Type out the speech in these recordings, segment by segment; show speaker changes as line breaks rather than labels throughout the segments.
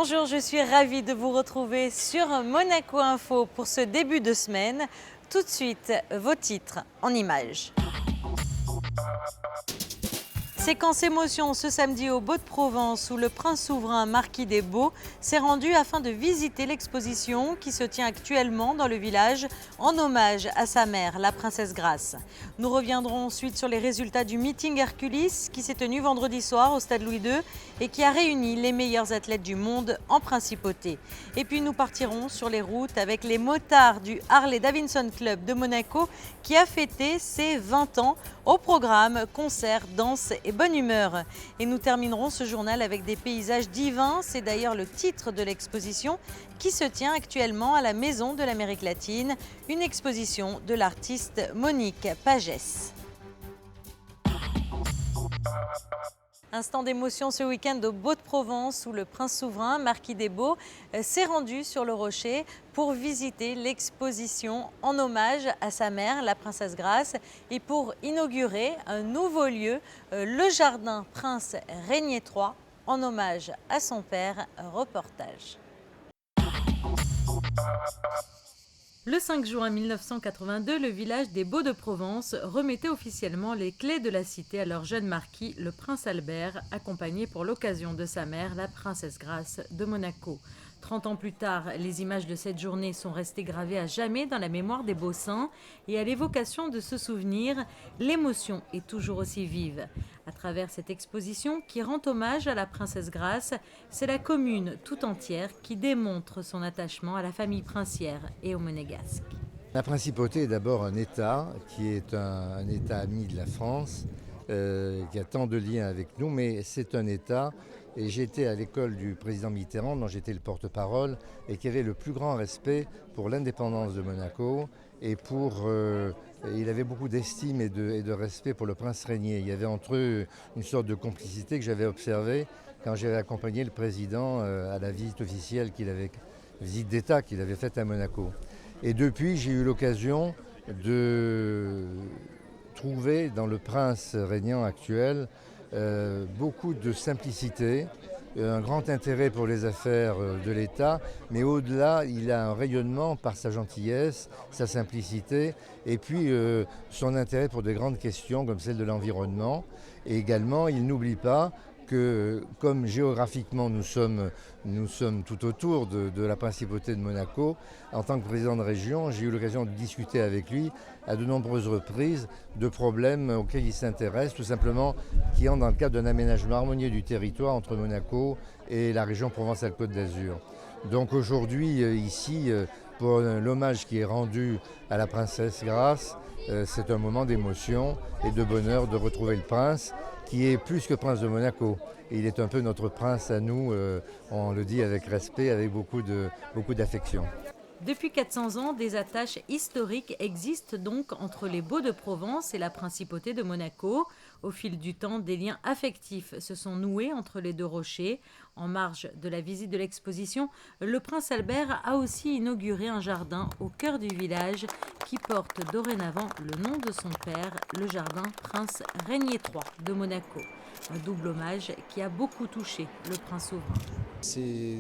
Bonjour, je suis ravie de vous retrouver sur Monaco Info pour ce début de semaine. Tout de suite, vos titres en images. Séquence émotion ce samedi au Beau-de-Provence où le prince souverain Marquis des Beaux s'est rendu afin de visiter l'exposition qui se tient actuellement dans le village en hommage à sa mère, la princesse Grace. Nous reviendrons ensuite sur les résultats du meeting Hercules qui s'est tenu vendredi soir au Stade Louis II et qui a réuni les meilleurs athlètes du monde en principauté. Et puis nous partirons sur les routes avec les motards du Harley Davidson Club de Monaco qui a fêté ses 20 ans. Au programme, concerts, danse et bonne humeur. Et nous terminerons ce journal avec des paysages divins. C'est d'ailleurs le titre de l'exposition qui se tient actuellement à la Maison de l'Amérique latine, une exposition de l'artiste Monique Pagès. Instant d'émotion ce week-end au Beau-de-Provence où le prince souverain Marquis des Beaux s'est rendu sur le rocher pour visiter l'exposition en hommage à sa mère, la princesse Grace, et pour inaugurer un nouveau lieu, le jardin Prince Régnier III, en hommage à son père. Reportage. Le 5 juin 1982, le village des Baux-de-Provence remettait officiellement les clés de la cité à leur jeune marquis, le prince Albert, accompagné pour l'occasion de sa mère, la princesse Grace de Monaco. 30 ans plus tard, les images de cette journée sont restées gravées à jamais dans la mémoire des Beaussins et à l'évocation de ce souvenir, l'émotion est toujours aussi vive. À travers cette exposition qui rend hommage à la princesse Grace, c'est la commune tout entière qui démontre son attachement à la famille princière et au monégasque.
La principauté est d'abord un État qui est un État ami de la France, qui a tant de liens avec nous, mais c'est un État, et j'étais à l'école du président Mitterrand, dont j'étais le porte-parole, et qui avait le plus grand respect pour l'indépendance de Monaco, et il avait beaucoup d'estime et de respect pour le prince Régnier. Il y avait entre eux une sorte de complicité que j'avais observée quand j'avais accompagné le président à la visite officielle visite d'État qu'il avait faite à Monaco. Et depuis, j'ai eu l'occasion de trouver dans le prince régnant actuel beaucoup de simplicité, un grand intérêt pour les affaires de l'État, mais au-delà, il a un rayonnement par sa gentillesse, sa simplicité, et puis son intérêt pour des grandes questions comme celle de l'environnement. Et également, il n'oublie pas que comme géographiquement nous sommes tout autour de la principauté de Monaco, en tant que président de région, j'ai eu l'occasion de discuter avec lui à de nombreuses reprises de problèmes auxquels il s'intéresse, tout simplement qui entrent dans le cadre d'un aménagement harmonieux du territoire entre Monaco et la région Provence-Alpes-Côte d'Azur. Donc aujourd'hui, ici, pour l'hommage qui est rendu à la princesse Grace, c'est un moment d'émotion et de bonheur de retrouver le prince, qui est plus que prince de Monaco. Il est un peu notre prince à nous, on le dit avec respect, avec beaucoup d'affection.
Depuis 400 ans, des attaches historiques existent donc entre les Baux-de-Provence et la principauté de Monaco. Au fil du temps, des liens affectifs se sont noués entre les deux rochers. En marge de la visite de l'exposition, le prince Albert a aussi inauguré un jardin au cœur du village qui porte dorénavant le nom de son père, le jardin Prince Régnier III de Monaco. Un double hommage qui a beaucoup touché le prince souverain.
C'est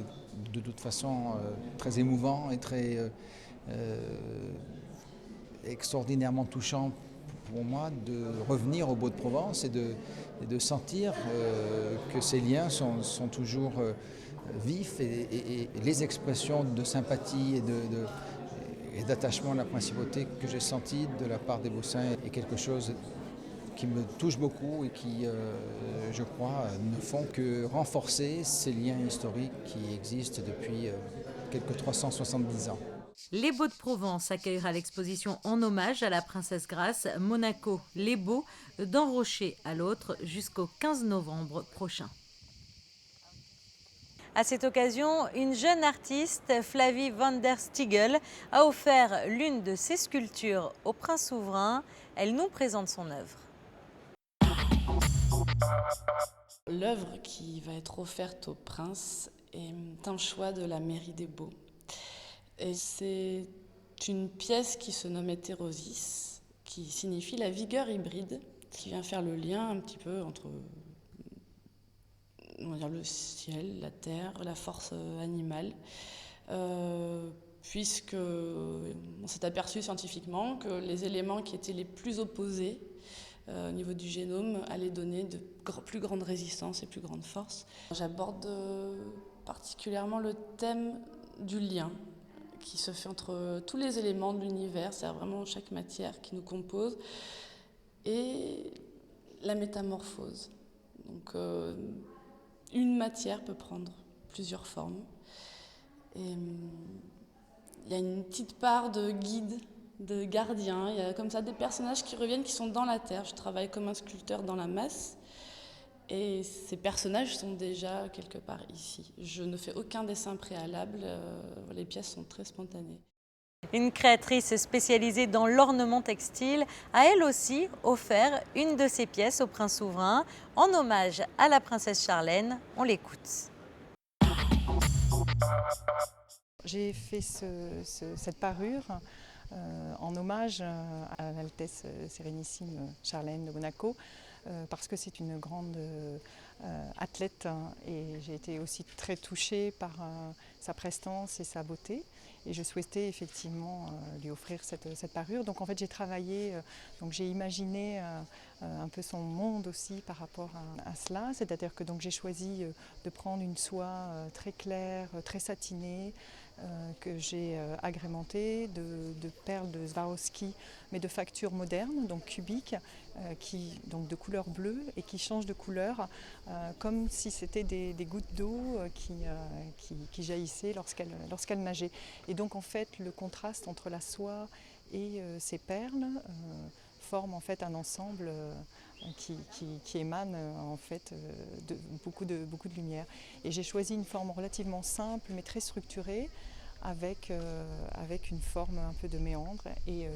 de toute façon très émouvant et très extraordinairement touchant pour moi de revenir au Beau-de-Provence et de sentir que ces liens sont toujours vifs et les expressions de sympathie et d'attachement à la principauté que j'ai senti de la part des Beaussins est quelque chose qui me touche beaucoup et qui, je crois, ne font que renforcer ces liens historiques qui existent depuis quelques 370 ans.
Les Baux-de-Provence accueillera l'exposition en hommage à la princesse Grace, Monaco, les Baux, d'un rocher à l'autre jusqu'au 15 novembre prochain. À cette occasion, une jeune artiste, Flavie van der Stiegel, a offert l'une de ses sculptures au prince souverain. Elle nous présente son œuvre.
L'œuvre qui va être offerte au prince est un choix de la mairie des Baux. Et c'est une pièce qui se nomme Hétérosis, qui signifie la vigueur hybride, qui vient faire le lien un petit peu entre on va dire le ciel, la terre, la force animale, puisque on s'est aperçu scientifiquement que les éléments qui étaient les plus opposés au niveau du génome allaient donner de plus grande résistance et plus grande force. J'aborde particulièrement le thème du lien qui se fait entre tous les éléments de l'univers, c'est vraiment chaque matière qui nous compose, et la métamorphose. Donc, une matière peut prendre plusieurs formes. Et il y a une petite part de guide, de gardien. Il y a comme ça des personnages qui reviennent, qui sont dans la terre. Je travaille comme un sculpteur dans la masse. Et ces personnages sont déjà quelque part ici. Je ne fais aucun dessin préalable. Les pièces sont très spontanées.
Une créatrice spécialisée dans l'ornement textile a elle aussi offert une de ses pièces au prince souverain en hommage à la princesse Charlène. On l'écoute.
J'ai fait cette parure en hommage à l'Altesse Sérénissime Charlène de Monaco parce que c'est une grande athlète et j'ai été aussi très touchée par sa prestance et sa beauté. Et je souhaitais effectivement lui offrir cette parure. Donc en fait j'ai travaillé, donc j'ai imaginé un peu son monde aussi par rapport à cela. C'est-à-dire que donc j'ai choisi de prendre une soie très claire, très satinée, que j'ai agrémentée de perles de Swarovski, mais de facture moderne, donc cubique, donc de couleur bleue et qui change de couleur comme si c'était des gouttes d'eau qui jaillissaient lorsqu'elle nageait. Et donc en fait le contraste entre la soie et ces perles forme en fait un ensemble qui émane en fait de beaucoup de lumière. Et j'ai choisi une forme relativement simple mais très structurée avec une forme un peu de méandre et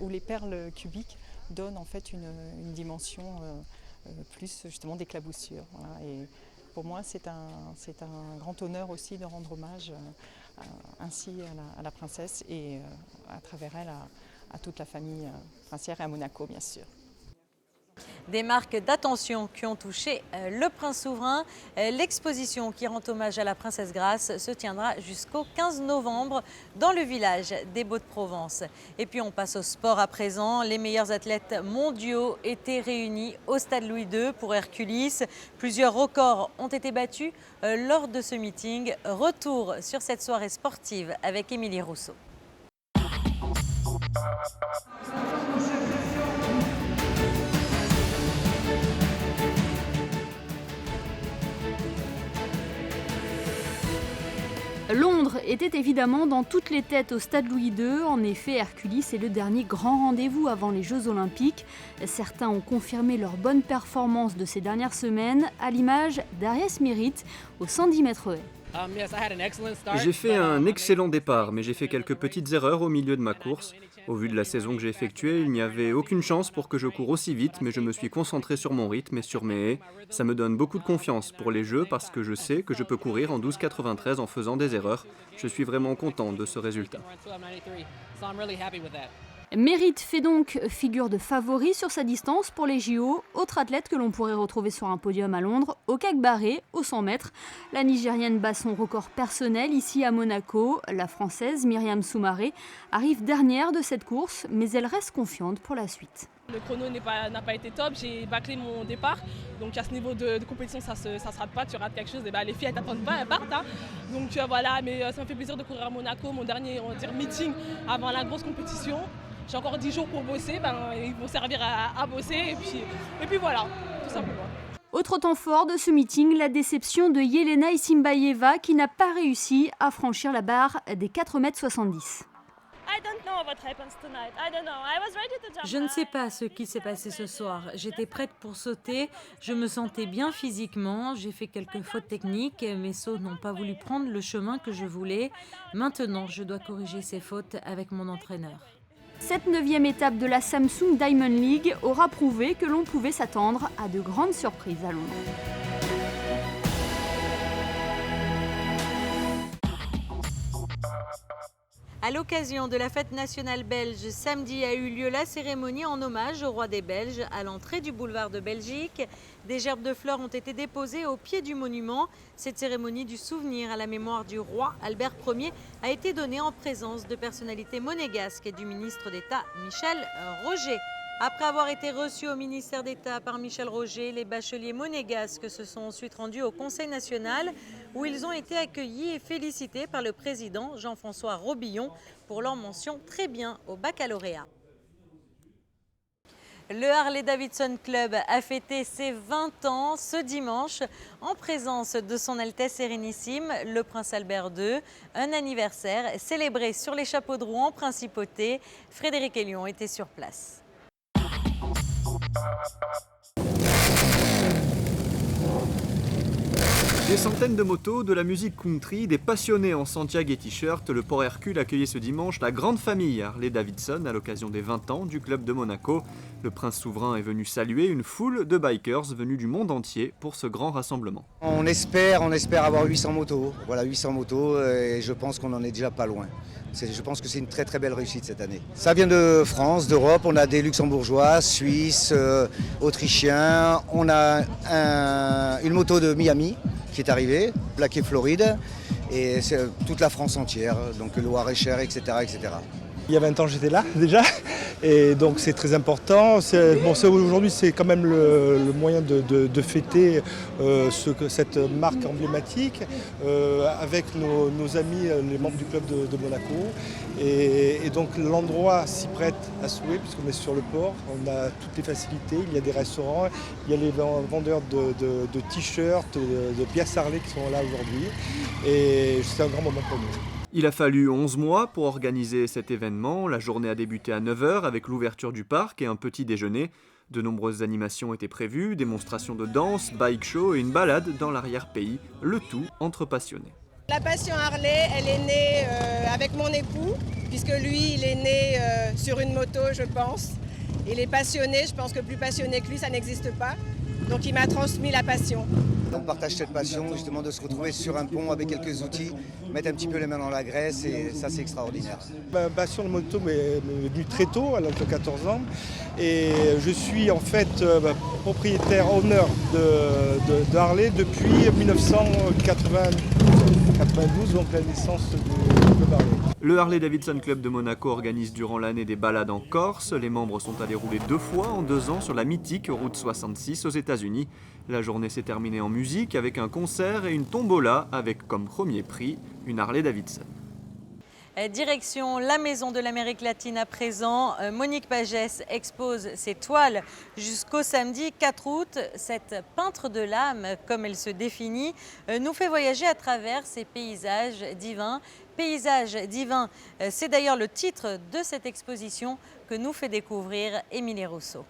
où les perles cubiques donnent en fait une dimension plus justement d'éclaboussure. Voilà. Et pour moi c'est un grand honneur aussi de rendre hommage ainsi à la princesse et à travers elle à toute la famille princière et à Monaco bien sûr.
Des marques d'attention qui ont touché le prince souverain. L'exposition qui rend hommage à la princesse Grace se tiendra jusqu'au 15 novembre dans le village des Baux-de-Provence. Et puis on passe au sport à présent. Les meilleurs athlètes mondiaux étaient réunis au stade Louis II pour Herculis. Plusieurs records ont été battus lors de ce meeting. Retour sur cette soirée sportive avec Émilie Rousseau.
Londres était évidemment dans toutes les têtes au stade Louis II. En effet, Herculis est le dernier grand rendez-vous avant les Jeux Olympiques. Certains ont confirmé leur bonne performance de ces dernières semaines, à l'image d'Ariès Mérite au 110 mètres haies.
J'ai fait un excellent départ, mais j'ai fait quelques petites erreurs au milieu de ma course. Au vu de la saison que j'ai effectuée, il n'y avait aucune chance pour que je cours aussi vite, mais je me suis concentré sur mon rythme et sur mes haies. Ça me donne beaucoup de confiance pour les Jeux parce que je sais que je peux courir en 12,93 en faisant des erreurs. Je suis vraiment content de ce résultat.
Mérite fait donc figure de favori sur sa distance pour les JO. Autre athlète que l'on pourrait retrouver sur un podium à Londres, Okak Baré, au 100 mètres. La Nigérienne bat son record personnel ici à Monaco. La Française Myriam Soumaré arrive dernière de cette course, mais elle reste confiante pour la suite.
Le chrono n'a pas été top, j'ai bâclé mon départ, donc à ce niveau de compétition ça se rate pas, tu rates quelque chose, et les filles elles t'attendent pas, elles partent. Hein. Donc voilà, mais ça me fait plaisir de courir à Monaco, mon dernier meeting avant la grosse compétition. J'ai encore 10 jours pour bosser, ils vont servir à bosser et puis voilà, tout simplement.
Autre temps fort de ce meeting, la déception de Yelena Isimbayeva qui n'a pas réussi à franchir la barre des 4,70 m.
Je ne sais pas ce qui s'est passé ce soir. J'étais prête pour sauter, je me sentais bien physiquement, j'ai fait quelques fautes techniques, mes sauts n'ont pas voulu prendre le chemin que je voulais. Maintenant, je dois corriger ces fautes avec mon entraîneur.
Cette 9e étape de la Samsung Diamond League aura prouvé que l'on pouvait s'attendre à de grandes surprises à Londres.
À l'occasion de la fête nationale belge, samedi a eu lieu la cérémonie en hommage au roi des Belges à l'entrée du boulevard de Belgique. Des gerbes de fleurs ont été déposées au pied du monument. Cette cérémonie du souvenir à la mémoire du roi Albert Ier a été donnée en présence de personnalités monégasques et du ministre d'État Michel Roger. Après avoir été reçus au ministère d'État par Michel Roger, les bacheliers monégasques se sont ensuite rendus au Conseil national où ils ont été accueillis et félicités par le président Jean-François Robillon pour leur mention très bien au baccalauréat. Le Harley-Davidson Club a fêté ses 20 ans ce dimanche en présence de son Altesse Sérénissime, le Prince Albert II. Un anniversaire célébré sur les chapeaux de roue en principauté. Frédéric Hélion était sur place.
Des centaines de motos, de la musique country, des passionnés en Santiago et t-shirt, le Port Hercule accueillait ce dimanche la grande famille Harley-Davidson à l'occasion des 20 ans du club de Monaco. Le prince souverain est venu saluer une foule de bikers venus du monde entier pour ce grand rassemblement.
On espère avoir 800 motos. Voilà, 800 motos et je pense qu'on en est déjà pas loin. Je pense que c'est une très très belle réussite cette année. Ça vient de France, d'Europe, on a des luxembourgeois, suisses, autrichiens. On a une moto de Miami qui est arrivée, plaquée Floride, et c'est toute la France entière, donc le Loir-et-Cher, etc., etc.
Il y a 20 ans, j'étais là déjà, et donc c'est très important. Aujourd'hui, c'est quand même le moyen de fêter cette marque emblématique avec nos amis, les membres du club de Monaco. Et donc l'endroit s'y prête à souhait puisqu'on est sur le port, on a toutes les facilités, il y a des restaurants, il y a les vendeurs de t-shirts, de pièces Harley qui sont là aujourd'hui, et c'est un grand moment pour nous.
Il a fallu 11 mois pour organiser cet événement. La journée a débuté à 9h avec l'ouverture du parc et un petit déjeuner. De nombreuses animations étaient prévues, démonstrations de danse, bike show et une balade dans l'arrière-pays, le tout entre passionnés.
La passion Harley, elle est née avec mon époux, puisque lui, il est né sur une moto, je pense. Il est passionné, je pense que plus passionné que lui, ça n'existe pas. Donc il m'a transmis la passion.
On partage cette passion, justement, de se retrouver sur un pont avec quelques outils, mettre un petit peu les mains dans la graisse, et ça, c'est extraordinaire.
Ma passion de moto m'est venue très tôt, à l'âge de 14 ans, et je suis en fait propriétaire honneur de Harley depuis 1992, donc la naissance du club Harley.
Le Harley-Davidson Club de Monaco organise durant l'année des balades en Corse. Les membres sont allés rouler 2 fois en 2 ans sur la mythique route 66 aux États-Unis. La journée s'est terminée en musique avec un concert et une tombola avec comme premier prix une Harley-Davidson.
Direction la Maison de l'Amérique latine à présent. Monique Pagès expose ses toiles jusqu'au samedi 4 août. Cette peintre de l'âme, comme elle se définit, nous fait voyager à travers ces paysages divins. Paysages divins, c'est d'ailleurs le titre de cette exposition que nous fait découvrir Émilie Rousseau.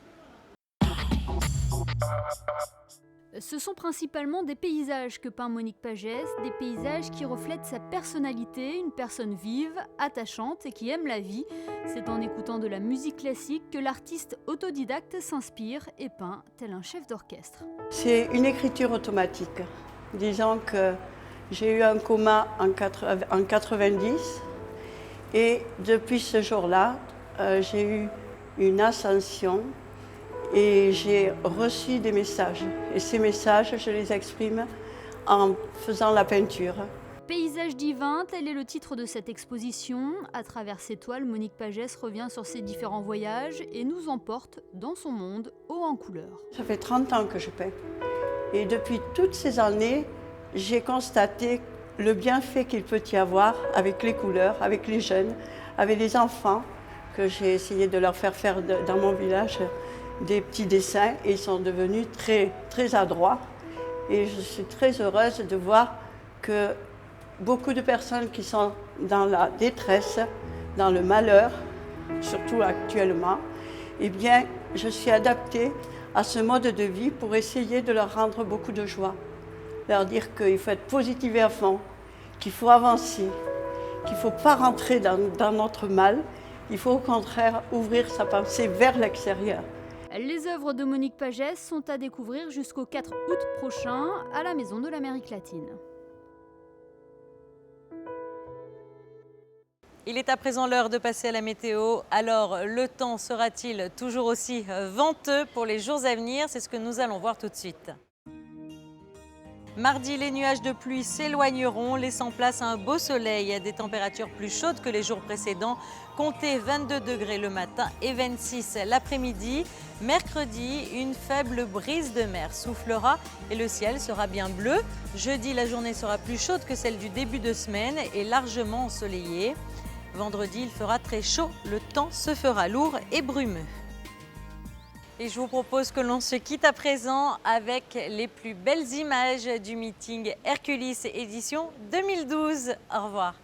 Ce sont principalement des paysages que peint Monique Pagès, des paysages qui reflètent sa personnalité, une personne vive, attachante et qui aime la vie. C'est en écoutant de la musique classique que l'artiste autodidacte s'inspire et peint tel un chef d'orchestre.
C'est une écriture automatique. Disons que j'ai eu un coma en 90 et depuis ce jour-là, j'ai eu une ascension. Et j'ai reçu des messages. Et ces messages, je les exprime en faisant la peinture.
Paysage divin, tel est le titre de cette exposition. À travers ses toiles, Monique Pagès revient sur ses différents voyages et nous emporte dans son monde haut en couleurs.
Ça fait 30 ans que je peins. Et depuis toutes ces années, j'ai constaté le bienfait qu'il peut y avoir avec les couleurs, avec les jeunes, avec les enfants, que j'ai essayé de leur faire dans mon village des petits dessins et ils sont devenus très, très adroits. Et je suis très heureuse de voir que beaucoup de personnes qui sont dans la détresse, dans le malheur, surtout actuellement, eh bien, je suis adaptée à ce mode de vie pour essayer de leur rendre beaucoup de joie. Leur dire qu'il faut être positif à fond, qu'il faut avancer, qu'il ne faut pas rentrer dans notre mal, il faut au contraire ouvrir sa pensée vers l'extérieur.
Les œuvres de Monique Pagès sont à découvrir jusqu'au 4 août prochain à la Maison de l'Amérique latine.
Il est à présent l'heure de passer à la météo. Alors, le temps sera-t-il toujours aussi venteux pour les jours à venir? C'est ce que nous allons voir tout de suite. Mardi, les nuages de pluie s'éloigneront, laissant place à un beau soleil et à des températures plus chaudes que les jours précédents. Comptez 22 degrés le matin et 26 l'après-midi. Mercredi, une faible brise de mer soufflera et le ciel sera bien bleu. Jeudi, la journée sera plus chaude que celle du début de semaine et largement ensoleillée. Vendredi, il fera très chaud, le temps se fera lourd et brumeux. Et je vous propose que l'on se quitte à présent avec les plus belles images du meeting Herculis édition 2012. Au revoir.